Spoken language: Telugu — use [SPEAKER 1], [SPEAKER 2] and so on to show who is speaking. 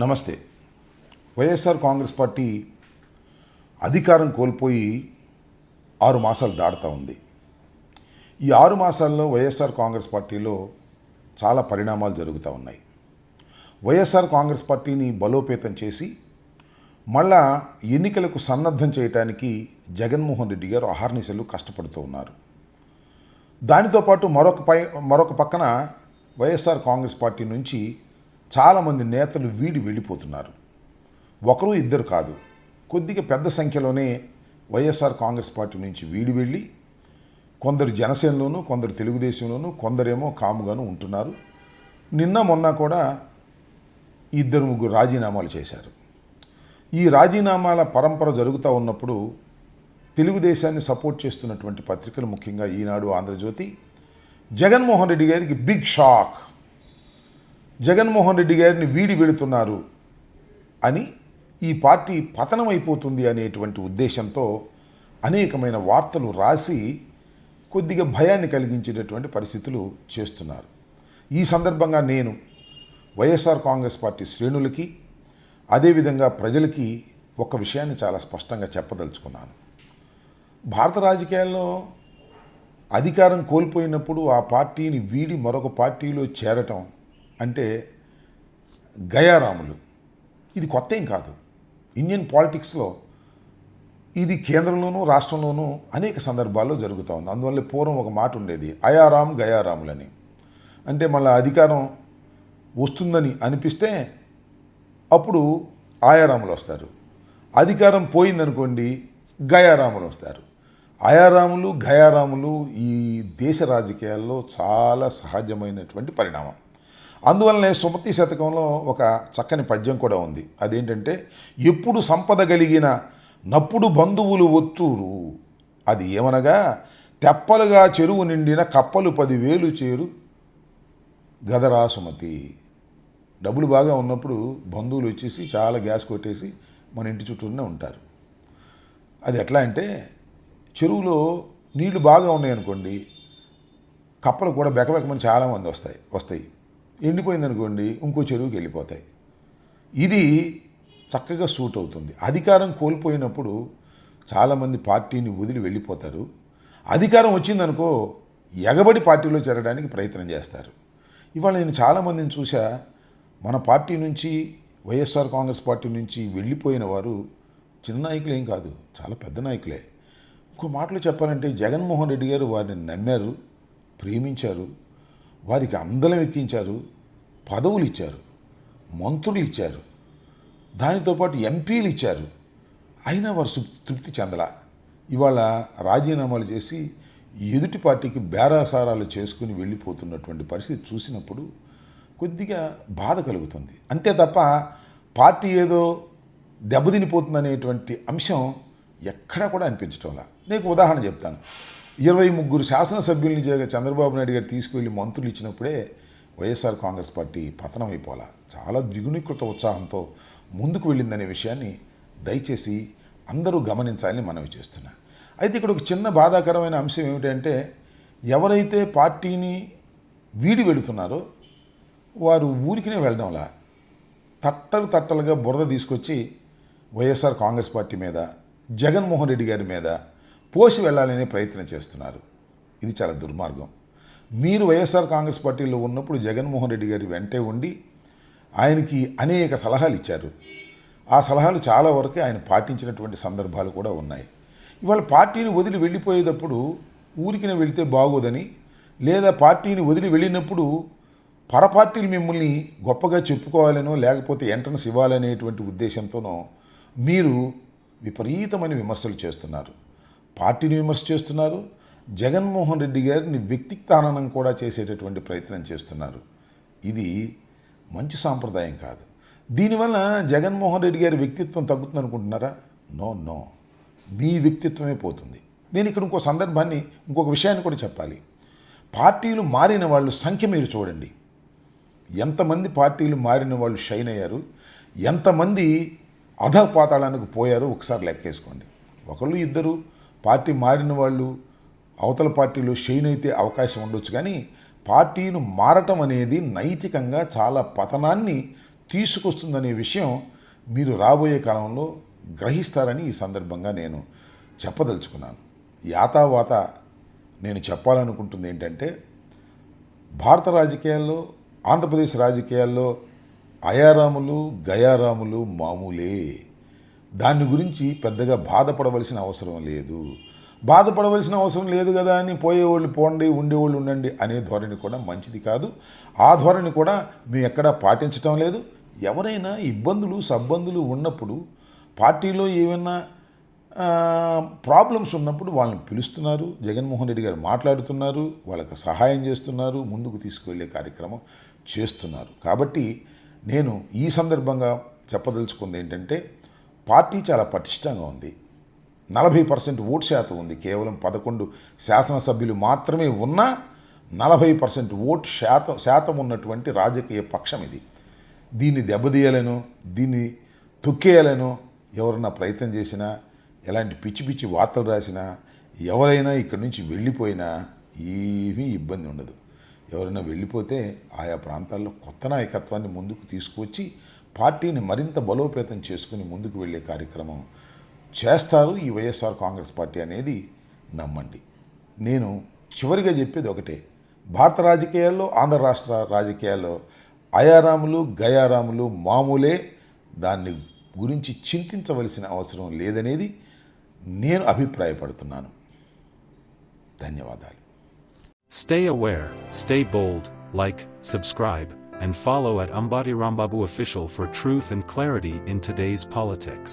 [SPEAKER 1] నమస్తే. వైఎస్ఆర్ కాంగ్రెస్ పార్టీ అధికారం కోల్పోయి 6 మాసాలు దాటుతూ ఉంది. ఈ 6 మాసాల్లో వైఎస్ఆర్ కాంగ్రెస్ పార్టీలో చాలా పరిణామాలు జరుగుతూ ఉన్నాయి. వైఎస్ఆర్ కాంగ్రెస్ పార్టీని బలోపేతం చేసి మళ్ళా ఎన్నికలకు సన్నద్ధం చేయడానికి జగన్మోహన్ రెడ్డి గారు అహర్నిశలు కష్టపడుతూ ఉన్నారు. దానితో పాటు మరొక పక్కన వైఎస్ఆర్ కాంగ్రెస్ పార్టీ నుంచి చాలామంది నేతలు వెళ్ళిపోతున్నారు. ఒకరు ఇద్దరు కాదు, కొద్దిగా పెద్ద సంఖ్యలోనే వైఎస్ఆర్ కాంగ్రెస్ పార్టీ నుంచి వెళ్ళి కొందరు జనసేనలోను, కొందరు తెలుగుదేశంలోను, కొందరేమో కాముగాను ఉంటున్నారు. నిన్న మొన్న కూడా 2-3 రాజీనామాలు చేశారు. ఈ రాజీనామాల పరంపర జరుగుతూ ఉన్నప్పుడు తెలుగుదేశాన్ని సపోర్ట్ చేస్తున్నటువంటి పత్రికలు, ముఖ్యంగా ఈనాడు, ఆంధ్రజ్యోతి, జగన్మోహన్ రెడ్డి గారికి బిగ్ షాక్, జగన్మోహన్ రెడ్డి గారిని వెళుతున్నారు అని, ఈ పార్టీ పతనమైపోతుంది అనేటువంటి ఉద్దేశంతో అనేకమైన వార్తలు రాసి కొద్దిగా భయాన్ని కలిగించేటటువంటి పరిస్థితులు చేస్తున్నారు. ఈ సందర్భంగా నేను వైఎస్ఆర్ కాంగ్రెస్ పార్టీ శ్రేణులకి, అదేవిధంగా ప్రజలకి ఒక విషయాన్ని చాలా స్పష్టంగా చెప్పదలుచుకున్నాను. భారత రాజకీయాల్లో అధికారం కోల్పోయినప్పుడు ఆ పార్టీని మరొక పార్టీలో చేరటం అంటే గయారాములు. ఇది కొత్త ఏం కాదు. ఇండియన్ పాలిటిక్స్లో ఇది కేంద్రంలోనూ రాష్ట్రంలోనూ అనేక సందర్భాల్లో జరుగుతూ ఉంది. అందువల్ల పూర్వం ఒక మాట ఉండేది, అయారాం గయారాములని. అంటే మళ్ళీ అధికారం వస్తుందని అనిపిస్తే అప్పుడు ఆయారాములు వస్తారు, అధికారం పోయిందనుకోండి గయారాములు వస్తారు. అయారాములు గయారాములు ఈ దేశ రాజకీయాల్లో చాలా సహజమైనటువంటి పరిణామం. అందువల్లనే సుమతి శతకంలో ఒక చక్కని పద్యం కూడా ఉంది. అదేంటంటే, ఎప్పుడు సంపద కలిగిన నప్పుడు బంధువులు ఒత్తూరు, అది ఏమనగా తెప్పలుగా చెరువు నిండిన కప్పలు 10,000 చేరు గదరా సుమతి. డబ్బులు బాగా ఉన్నప్పుడు బంధువులు వచ్చేసి చాలా గ్యాస్ కొట్టేసి మన ఇంటి చుట్టూనే ఉంటారు. అది ఎట్లా అంటే, చెరువులో నీళ్లు బాగా ఉన్నాయనుకోండి, కప్పలు కూడా బెకబెకమని చాలామంది వస్తాయి. ఎండిపోయిందనుకోండి ఇంకో చెరువుకి వెళ్ళిపోతాయి. ఇది చక్కగా సూట్ అవుతుంది. అధికారం కోల్పోయినప్పుడు చాలామంది పార్టీని వదిలి వెళ్ళిపోతారు. అధికారం వచ్చిందనుకో ఎగబడి పార్టీలో చేరడానికి ప్రయత్నం చేస్తారు. ఇవాళ నేను చాలామందిని చూసా, మన పార్టీ నుంచి, వైఎస్ఆర్ కాంగ్రెస్ పార్టీ నుంచి వెళ్ళిపోయిన వారు చిన్న నాయకులు ఏం కాదు, చాలా పెద్ద నాయకులే. ఇంకో మాటలో చెప్పాలంటే, జగన్మోహన్ రెడ్డి గారు వారిని నమ్మారు, ప్రేమించారు, వారికి అందలం ఎక్కించారు, పదవులు ఇచ్చారు, మంత్రులు ఇచ్చారు, దానితో పాటు ఎంపీలు ఇచ్చారు. అయినా వారు తృప్తి చెందలా. ఇవాళ రాజీనామాలు చేసి ఎదుటి పార్టీకి బేరాసారాలు చేసుకుని వెళ్ళిపోతున్నటువంటి పరిస్థితి చూసినప్పుడు కొద్దిగా బాధ కలుగుతుంది. అంతే తప్ప పార్టీ ఏదో దెబ్బతినిపోతుందనేటువంటి అంశం ఎక్కడా కూడా అనిపించటంలా. నీకు ఉదాహరణ చెప్తాను. 23 శాసనసభ్యుల్ని చంద్రబాబు నాయుడు గారు తీసుకువెళ్ళి మంత్రులు ఇచ్చినప్పుడే వైఎస్ఆర్ కాంగ్రెస్ పార్టీ పతనం అయిపోలా. చాలా ద్విగుణీకృత ఉత్సాహంతో ముందుకు వెళ్ళిందనే విషయాన్ని దయచేసి అందరూ గమనించాలని మనవి చేస్తున్నా. అయితే ఇక్కడ ఒక చిన్న బాధాకరమైన అంశం ఏమిటంటే, ఎవరైతే పార్టీని వెళుతున్నారో వారు ఊరికినే వెళ్ళడంలా తట్టలుగా బురద తీసుకొచ్చి వైఎస్ఆర్ కాంగ్రెస్ పార్టీ మీద, జగన్మోహన్ రెడ్డి గారి మీద పోసి వెళ్ళాలనే ప్రయత్నం చేస్తున్నారు. ఇది చాలా దుర్మార్గం. మీరు వైఎస్ఆర్ కాంగ్రెస్ పార్టీలో ఉన్నప్పుడు జగన్మోహన్ రెడ్డి గారి వెంటే ఉండి ఆయనకి అనేక సలహాలు ఇచ్చారు. ఆ సలహాలు చాలా వరకు ఆయన పాటించినటువంటి సందర్భాలు కూడా ఉన్నాయి. ఇవాళ పార్టీని వదిలి వెళ్ళిపోయేటప్పుడు ఊరికినే వెళితే బాగోదని, లేదా పార్టీని వదిలి వెళ్ళినప్పుడు పరపార్టీలు మిమ్మల్ని గొప్పగా చెప్పుకోవాలనో లేకపోతే ఎంట్రన్స్ ఇవ్వాలనేటువంటి ఉద్దేశంతోనో మీరు విపరీతమైన విమర్శలు చేస్తున్నారు. పార్టీని విమర్శ చేస్తున్నారు, జగన్మోహన్ రెడ్డి గారిని వ్యక్తిత్వానం కూడా చేసేటటువంటి ప్రయత్నం చేస్తున్నారు. ఇది మంచి సాంప్రదాయం కాదు. దీనివల్ల జగన్మోహన్ రెడ్డి గారి వ్యక్తిత్వం తగ్గుతుంది అనుకుంటున్నారా? నో, మీ వ్యక్తిత్వమే పోతుంది. నేను ఇక్కడ ఇంకొక విషయాన్ని కూడా చెప్పాలి. పార్టీలు మారిన వాళ్ళు సంఖ్య మీరు చూడండి. ఎంతమంది పార్టీలు మారిన వాళ్ళు షైన్ అయ్యారు, ఎంతమంది అధపాతాళానికి పోయారో ఒకసారి లెక్కేసుకోండి. ఒకళ్ళు ఇద్దరు పార్టీ మారిన వాళ్ళు అవతల పార్టీలో షైన్ అయితే అవకాశం ఉండొచ్చు, కానీ పార్టీలు మారటం అనేది నైతికంగా చాలా పతనాన్ని తీసుకొస్తుందనే విషయం మీరు రాబోయే కాలంలో గ్రహిస్తారని ఈ సందర్భంగా నేను చెప్పదలుచుకున్నాను. యాతావాత నేను చెప్పాలనుకుంటుంది ఏంటంటే, భారత రాజకీయాల్లో, ఆంధ్రప్రదేశ్ రాజకీయాల్లో అయారాములు గయారాములు మామూలే. దాని గురించి పెద్దగా బాధపడవలసిన అవసరం లేదు. బాధపడవలసిన అవసరం లేదు కదా అని పోయేవాళ్ళు పోండి, ఉండేవాళ్ళు ఉండండి అనే ధోరణి కూడా మంచిది కాదు. ఆ ధోరణి కూడా మేము ఎక్కడా పాటించటం లేదు. ఎవరైనా ఇబ్బందులు సబ్బందులు ఉన్నప్పుడు, పార్టీలో ఏమైనా ప్రాబ్లమ్స్ ఉన్నప్పుడు వాళ్ళని పిలుస్తున్నారు. జగన్మోహన్ రెడ్డి గారు మాట్లాడుతున్నారు, వాళ్ళకి సహాయం చేస్తున్నారు, ముందుకు తీసుకువెళ్ళే కార్యక్రమం చేస్తున్నారు. కాబట్టి నేను ఈ సందర్భంగా చెప్పదలుచుకుంది ఏంటంటే, పార్టీ చాలా పటిష్టంగా ఉంది. 40% ఓటు శాతం ఉంది. కేవలం 11 శాసనసభ్యులు మాత్రమే ఉన్నా 40% ఓటు శాతం ఉన్నటువంటి రాజకీయ పక్షం ఇది. దీన్ని దెబ్బతీయాలను, దీన్ని తొక్కేయాలను ఎవరన్నా ప్రయత్నం చేసినా, ఎలాంటి పిచ్చి పిచ్చి వార్తలు రాసినా, ఎవరైనా ఇక్కడి నుంచి వెళ్ళిపోయినా ఏమీ ఇబ్బంది ఉండదు. ఎవరైనా వెళ్ళిపోతే ఆయా ప్రాంతాల్లో కొత్త నాయకత్వాన్ని ముందుకు తీసుకువచ్చి పార్టీని మరింత బలోపేతం చేసుకుని ముందుకు వెళ్ళే కార్యక్రమం చేస్తారు ఈ వైఎస్ఆర్ కాంగ్రెస్ పార్టీ అనేది నమ్మండి. నేను చివరిగా చెప్పేది ఒకటే, భారత రాజకీయాల్లో, ఆంధ్ర రాష్ట్ర రాజకీయాల్లో అయారాములు గయారాములు మామూలే. దాన్ని గురించి చింతించవలసిన అవసరం లేదనేది నేను అభిప్రాయపడుతున్నాను. ధన్యవాదాలు.
[SPEAKER 2] Stay aware, stay bold, like, subscribe, and follow at Ambati Rambabu Official for truth and clarity in today's politics.